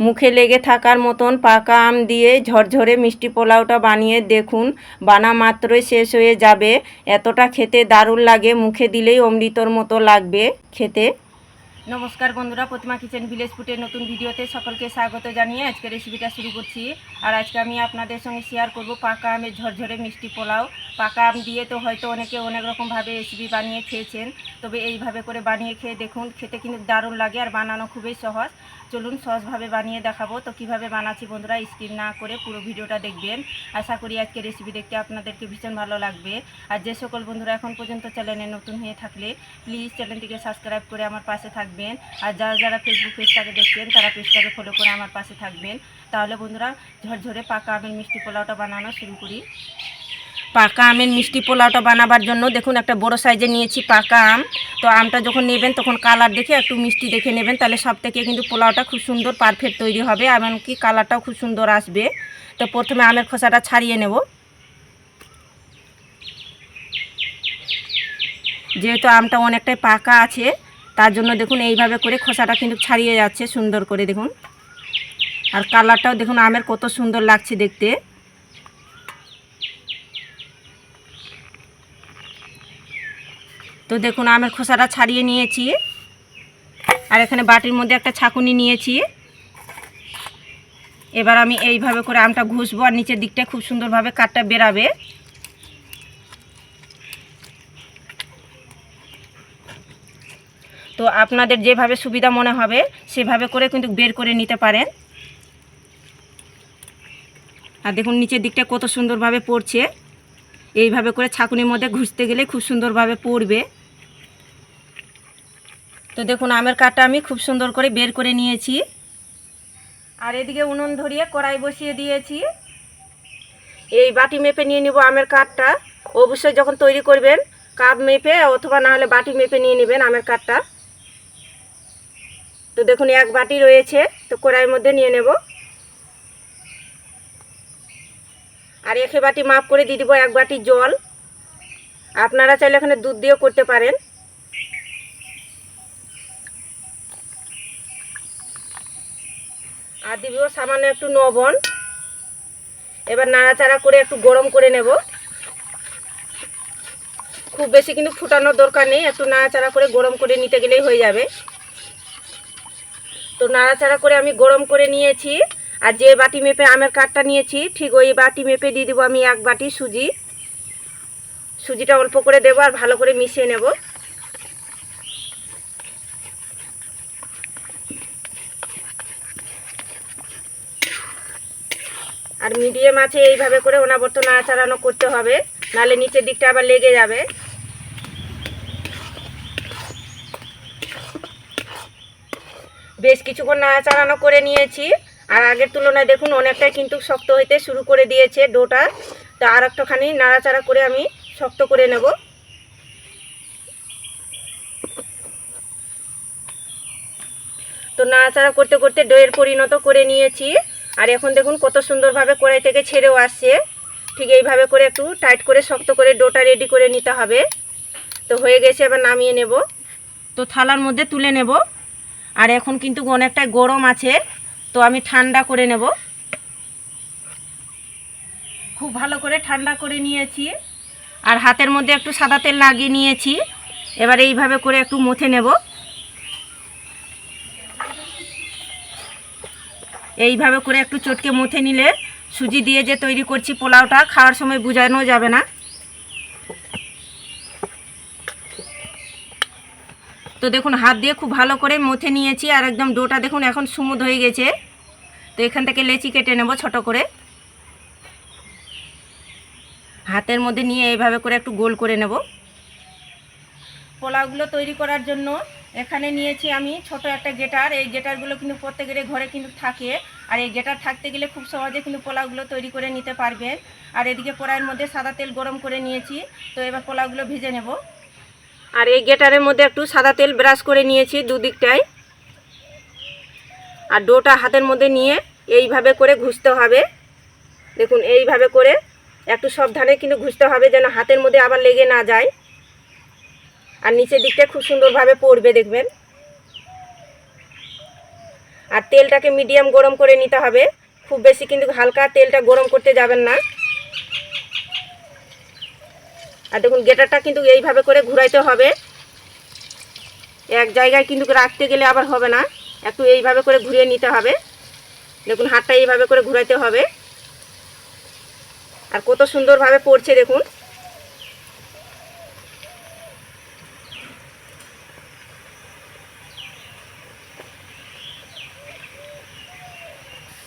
মুখে লেগে থাকার মতন পাকা আম দিয়ে ঝরঝরে মিষ্টি পোলাওটা বানিয়ে দেখুন, বানা মাত্রই শেষ হয়ে যাবে। এতটা খেতে দারুণ লাগে, মুখে দিলেই অমৃতর মতো লাগবে খেতে। নমস্কার বন্ধুরা, প্রতিমা কিচেন ভিলেজ ফুডের নতুন ভিডিওতে সকলকে স্বাগত জানিয়ে আজকে রেসিপিটা শুরু করছি। আর আজকে আমি আপনাদের সঙ্গে শেয়ার করব পাকা আমের ঝরঝরে মিষ্টি পোলাও। পাকা আম দিয়ে তো হয়তো অনেকে অনেক রকমভাবে রেসিপি বানিয়ে খেয়েছেন, তবে এইভাবে করে বানিয়ে খেয়ে দেখুন, খেতে কিন্তু দারুণ লাগে আর বানানো খুবই সহজ। চলুন সহজভাবে বানিয়ে দেখাবো। তো কিভাবে বানাচ্ছি বন্ধুরা, স্কিপ না করে পুরো ভিডিওটা দেখবেন। আশা করি আজকে রেসিপি দেখতে আপনাদেরকে ভীষণ ভালো লাগবে। আর যে সকল বন্ধুরা এখন পর্যন্ত চ্যানেলে নতুন হয়ে থাকলে প্লিজ চ্যানেলটিকে সাবস্ক্রাইব করে আমার পাশে থাকবেন। আর যারা ফেসবুক পেজটাকে দেখছেন তারা পেজটাকে ফলো করে আমার পাশে থাকবেন। তাহলে বন্ধুরা ঝরঝরে পাকা আমের মিষ্টি পোলাওটা বানানো শুরু করি। পাকা আমের মিষ্টি পোলাওটা বানাবার জন্য দেখুন একটা বড় সাইজে নিয়েছি পাকা আম। তো আমটা যখন নেবেন তখন কালার দেখে একটু মিষ্টি দেখে নেবেন, তাহলে সব থেকে কিন্তু পোলাওটা খুব সুন্দর পারফেক্ট তৈরি হবে, এমনকি কালারটাও খুব সুন্দর আসবে। তো প্রথমে আমের খোসাটা ছাড়িয়ে নেব। যেহেতু আমটা অনেকটাই পাকা আছে তার জন্য দেখুন এইভাবে করে খোসাটা কিন্তু ছাড়িয়ে যাচ্ছে সুন্দর করে, দেখুন। আর কালারটাও দেখুন আমের কত সুন্দর লাগছে দেখতে। তো দেখুন আমের খোসাটা ছাড়িয়ে নিয়েছি। আর এখানে বাটির মধ্যে একটা ছাঁকুনি নিয়েছি। এবার আমি এইভাবে করে আমটা ঘষবো আর নিচের দিকটা খুব সুন্দরভাবে কাঠটা বেরাবে। তো আপনাদের যেভাবে সুবিধা মনে হবে সেভাবে করে কিন্তু বের করে নিতে পারেন। আর দেখুন নিচের দিকটা কত সুন্দরভাবে পড়ছে। এইভাবে করে ছাঁকুনির মধ্যে ঘুষতে গেলে খুব সুন্দরভাবে পড়বে। তো দেখুন আমের কাঠটা আমি খুব সুন্দর করে বের করে নিয়েছি। আর এদিকে উনুন ধরিয়ে কড়াই বসিয়ে দিয়েছি। এই বাটি মেপে নিয়ে নিব আমের কাঠটা। অবশ্যই যখন তৈরি করবেন কাপ মেপে অথবা না হলে বাটি মেপে নিয়ে নেবেন আমের কাঠটা। তো দেখুন এক বাটি রয়েছে, তো কড়াইয়ের মধ্যে নিয়ে নেব। আর একে বাটি মাপ করে দিয়ে দিব এক বাটি জল। আপনারা চাইলে এখানে দুধ দিয়েও করতে পারেন। আর দিব সামান্য একটু লবণ। এবার নাড়াচাড়া করে একটু গরম করে নেব। খুব বেশি কিন্তু ফুটানোর দরকার নেই, একটু নাড়াচাড়া করে গরম করে নিতে গেলেই হয়ে যাবে। তো নাড়াচাড়া করে আমি গরম করে নিয়েছি। আর যে বাটি মেপে আমের কাঠটা নিয়েছি ঠিক ওই বাটি মেপে দিয়ে দেবো আমি এক বাটি সুজি। সুজিটা অল্প করে দেবো আর ভালো করে মিশিয়ে নেব। আর মিডিয়াম আছে এইভাবে করে অনাবর্ত নাড়াচাড়ানো করতে হবে, নাহলে নিচের দিকটা আবার লেগে যাবে। বেশ কিছুক্ষণ নাড়াচাড়ানো করে নিয়েছি। আর আগের তুলনায় দেখুন অনেকটাই কিন্তু শক্ত হইতে শুরু করে দিয়েছে ডোটা। তো আর একটুখানি নাড়াচাড়া করে আমি শক্ত করে নেব। তো নাড়াচাড়া করতে করতে ডোয়ের পরিণত করে নিয়েছি। আর এখন দেখুন কত সুন্দরভাবে কড়াই থেকে ছেড়েও আসছে। ঠিক এইভাবে করে একটু টাইট করে শক্ত করে ডোটা রেডি করে নিতে হবে। তো হয়ে গেছে, এবার নামিয়ে নেব। তো থালার মধ্যে তুলে নেব। আর এখন কিন্তু অনেকটাই গরম আছে, তো আমি ঠান্ডা করে নেব। খুব ভালো করে ঠান্ডা করে নিয়েছি। আর হাতের মধ্যে একটু সাদা তেল লাগিয়ে নিয়েছি। এবার এইভাবে করে একটু মুথে নেব। এইভাবে করে একটু চটকে মুথে নিলে সুজি দিয়ে যে তৈরি করছি পোলাওটা খাওয়ার সময় বোঝানো যাবে না। তো দেখুন হাত দিয়ে খুব ভালো করে মুথে নিয়েছি আর একদম ডোটা দেখুন এখন স্মুথ হয়ে গেছে। তো এখান থেকে লেচি কেটে নেব ছোট করে। হাতের মধ্যে নিয়ে এইভাবে করে একটু গোল করে নেব। পোলাওগুলো তৈরি করার জন্য এখানে নিয়েছি আমি ছোট একটা গেটার। এই গেটারগুলো কিন্তু প্রত্যেকের ঘরে কিন্তু থাকে। আর এই গেটার থাকতে গেলে খুব সহজে কিন্তু পোলাওগুলো তৈরি করে নিতে পারবেন। আর এদিকে কড়াইয়ের মধ্যে সাদা তেল গরম করে নিয়েছি। তো এবার পোলাওগুলো ভেজে নেব। আর এই গেটারের মধ্যে একটু সাদা তেল ব্রাশ করে নিয়েছি দুদিকটায়। আর ডোটা হাতের মধ্যে নিয়ে এইভাবে করে ঘুষতে হবে। দেখুন এইভাবে করে একটু সাবধানে কিন্তু ঘুষতে হবে যেন হাতের মধ্যে আবার লেগে না যায়। আর নিচের দিকটা খুব সুন্দরভাবে পড়বে দেখবেন। আর তেলটাকে মিডিয়াম গরম করে নিতে হবে, খুব বেশি কিন্তু হালকা তেলটা গরম করতে যাবেন না। আর দেখুন গ্রেটারটা কিন্তু এইভাবে করে ঘুরাইতে হবে, এক জায়গায় কিন্তু রাখতে গেলে আবার হবে না, একটু এইভাবে করে ঘুরিয়ে নিতে হবে। দেখুন হাতটা এইভাবে করে ঘুরাইতে হবে। আর কত সুন্দরভাবে পড়ছে দেখুন।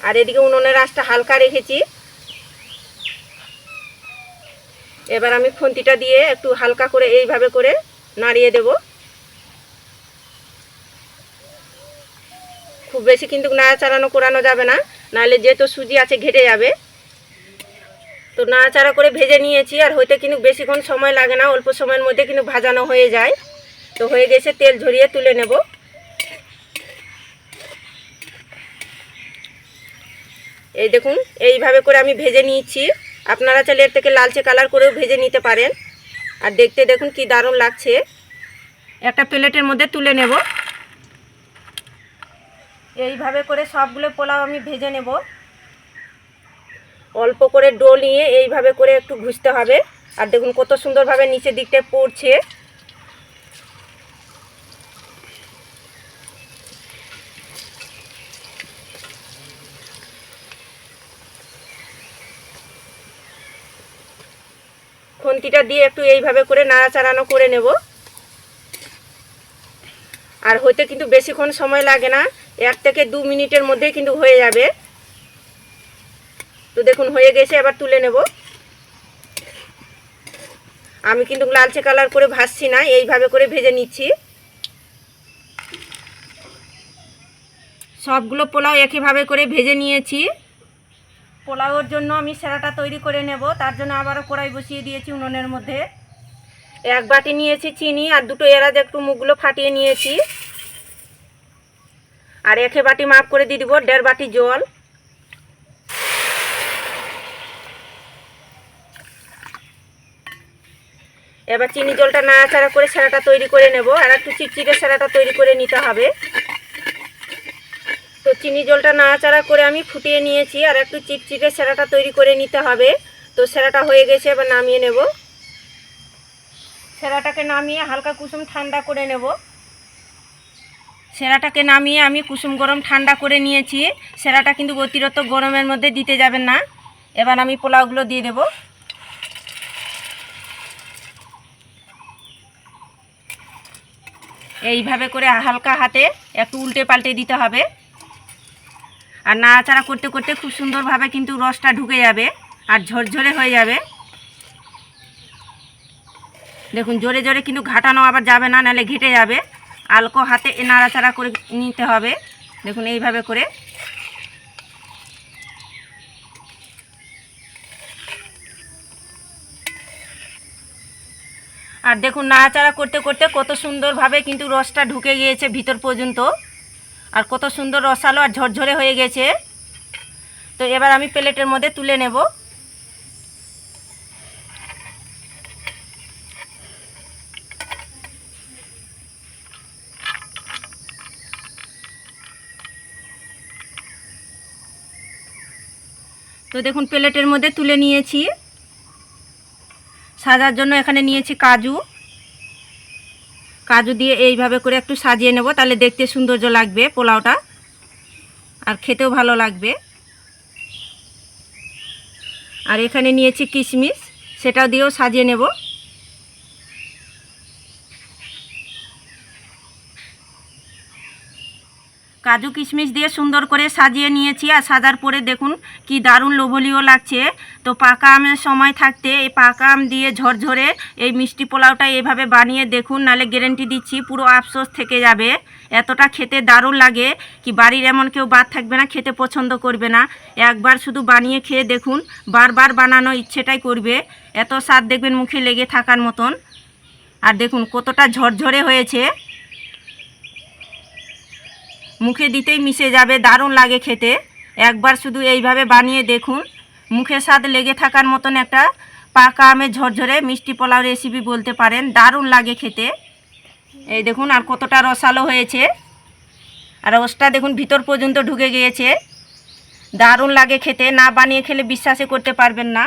আর এদিকে উনুনের আঁচটা হালকা রেখেছি। এবার আমি খুন্তিটা দিয়ে একটু হালকা করে এইভাবে করে নাড়িয়ে দেব। খুব বেশি কিন্তু নাড়াচাড়ানো করানো যাবে না, নাহলে যেহেতু সুজি আছে ঘেটে যাবে। তো নাড়াচাড়া করে ভেজে নিয়েছি, আর হইতে কিন্তু বেশিক্ষণ সময় লাগে না, অল্প সময়ের মধ্যে কিন্তু ভাজানো হয়ে যায়। তো হয়ে গেছে, তেল ঝরিয়ে তুলে নেব। এই দেখুন এইভাবে করে আমি ভেজে নিয়েছি, আপনারা চাইলে এর থেকে লালচে কালার করেও ভেজে নিতে পারেন। আর দেখতে দেখুন কি দারুণ লাগছে। একটা প্লেটের মধ্যে তুলে নেব। এইভাবে করে সবগুলো পোলাও আমি ভেজে নেব। অল্প করে ডো নিয়ে এইভাবে করে একটু ঘুষতে হবে। আর দেখুন কত সুন্দরভাবে নিচের দিকটা পড়ছে। খুন্তিটা দিয়ে একটু এইভাবে করে নাড়াচাড়ানো করে নেব। আর হইতে কিন্তু বেশিক্ষণ সময় লাগে না, 1 থেকে 2 মিনিটের মধ্যেই কিন্তু হয়ে যাবে। তো দেখুন হয়ে গেছে, এবার তুলে নেব। আমি কিন্তু লালচে কালার করে ভাজছি না, এইভাবে করে ভেজে নিচ্ছি। সবগুলো পোলাও একইভাবে করে ভেজে নিয়েছি। পোলাওর জন্য আমি সেরাটা তৈরি করে নেব, তার জন্য আবারও কড়াই বসিয়ে দিয়েছি উনুনের মধ্যে। 1 বাটি নিয়েছি চিনি, আর 2টো এলাচ একটু মুখগুলো ফাটিয়ে নিয়েছি। আর 1 বাটি মাপ করে দিয়ে দিব 1.5 বাটি জল। এবার চিনি জলটা নাড়াচাড়া করে সেরাটা তৈরি করে নেব। আর একটু চিটচিটে সেরাটা তৈরি করে নিতে হবে। তো চিনি জলটা নাড়াচাড়া করে আমি ফুটিয়ে নিয়েছি, আর একটু চিটচিটে সেরাটা তৈরি করে নিতে হবে। তো সেরাটা হয়ে গেছে, এবার নামিয়ে নেব। সেরাটাকে নামিয়ে হালকা কুসুম ঠান্ডা করে নেব। সেরাটাকে নামিয়ে আমি কুসুম গরম ঠান্ডা করে নিয়েছি। সেরাটা কিন্তু অতিরিক্ত গরমের মধ্যে দিতে যাবেন না। এবার আমি পোলাওগুলো দিয়ে দেব। এইভাবে করে হালকা হাতে একটু উল্টে পাল্টে দিতে হবে। আর নাড়াচাড়া করতে করতে খুব সুন্দরভাবে কিন্তু রসটা ঢুকে যাবে, আর ঝরঝরে হয়ে যাবে। দেখুন জোরে জোরে কিন্তু ঘাটানো আবার যাবে না, নাহলে ঘেটে যাবে। আলকো হাতে নাড়াচাড়া করে নিতে হবে। দেখুন এইভাবে করে। আর দেখুন নাড়াচাড়া করতে করতে কত সুন্দরভাবে কিন্তু রসটা ঢুকে গিয়েছে ভিতর পর্যন্ত, আর কত সুন্দর রসালো আর ঝরঝরে হয়ে গেছে। তো এবার আমি প্লেটের মধ্যে তুলে নেব। তো দেখুন প্লেটের মধ্যে তুলে নিয়েছি। সাজার জন্য এখানে নিয়েছি কাজু। কাজু দিয়ে এইভাবে করে একটু সাজিয়ে নেব, তাহলে দেখতে সৌন্দর্য লাগবে পোলাওটা, আর খেতেও ভালো লাগবে। আর এখানে নিয়েছি কিশমিশ, সেটাও দিয়েও সাজিয়ে নেব। কাজু কিশমিশ দিয়ে সুন্দর করে সাজিয়ে নিয়েছি। আর সাজার পরে দেখুন কি দারুণ লোভনীয় লাগছে। তো পাকা আমের সময় থাকতে এই পাকা আম দিয়ে ঝরঝরে এই মিষ্টি পোলাওটা এইভাবে বানিয়ে দেখুন, নালে গ্যারেন্টি দিচ্ছি পুরো আফসোস থেকে যাবে। এতটা খেতে দারুণ লাগে কি বাড়ির এমন কেউ বাদ থাকবে না খেতে পছন্দ করবে না। একবার শুধু বানিয়ে খেয়ে দেখুন, বারবার বানানো ইচ্ছেটাই করবে। এত স্বাদ দেখবেন মুখে লেগে থাকার মতন। আর দেখুন কতটা ঝরঝরে হয়েছে, মুখে দিতেই মিশে যাবে, দারুণ লাগে খেতে। একবার শুধু এইভাবে বানিয়ে দেখুন, মুখে স্বাদ লেগে থাকার মতন একটা পাকা আমের ঝরঝরে মিষ্টি পোলাও রেসিপি বলতে পারেন, দারুণ লাগে খেতে। এই দেখুন আর কতটা রসালো হয়েছে। আর রসটা দেখুন ভিতর পর্যন্ত ঢুকে গিয়েছে। দারুণ লাগে খেতে, না বানিয়ে খেলে বিশ্বাসই করতে পারবেন না।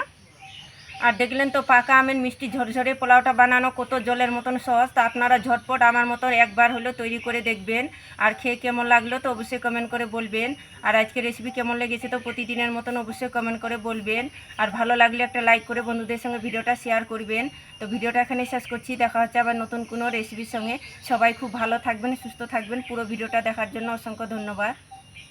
আর দেখলেন তো পাকা আমের মিষ্টি ঝরঝরে পোলাওটা বানানো কত জলের মতন সহজ। তা আপনারা ঝটপট আমার মতো একবার হলেও তৈরি করে দেখবেন। আর খেয়ে কেমন লাগলো তো অবশ্যই কমেন্ট করে বলবেন। আর আজকের রেসিপি কেমন লেগেছে তো প্রতিদিনের মতন অবশ্যই কমেন্ট করে বলবেন। আর ভালো লাগলে একটা লাইক করে বন্ধুদের সঙ্গে ভিডিওটা শেয়ার করবেন। তো ভিডিওটা এখানে শেষ করছি, দেখা হচ্ছে আবার নতুন কোনো রেসিপির সঙ্গে। সবাই খুব ভালো থাকবেন, সুস্থ থাকবেন। পুরো ভিডিওটা দেখার জন্য অসংখ্য ধন্যবাদ।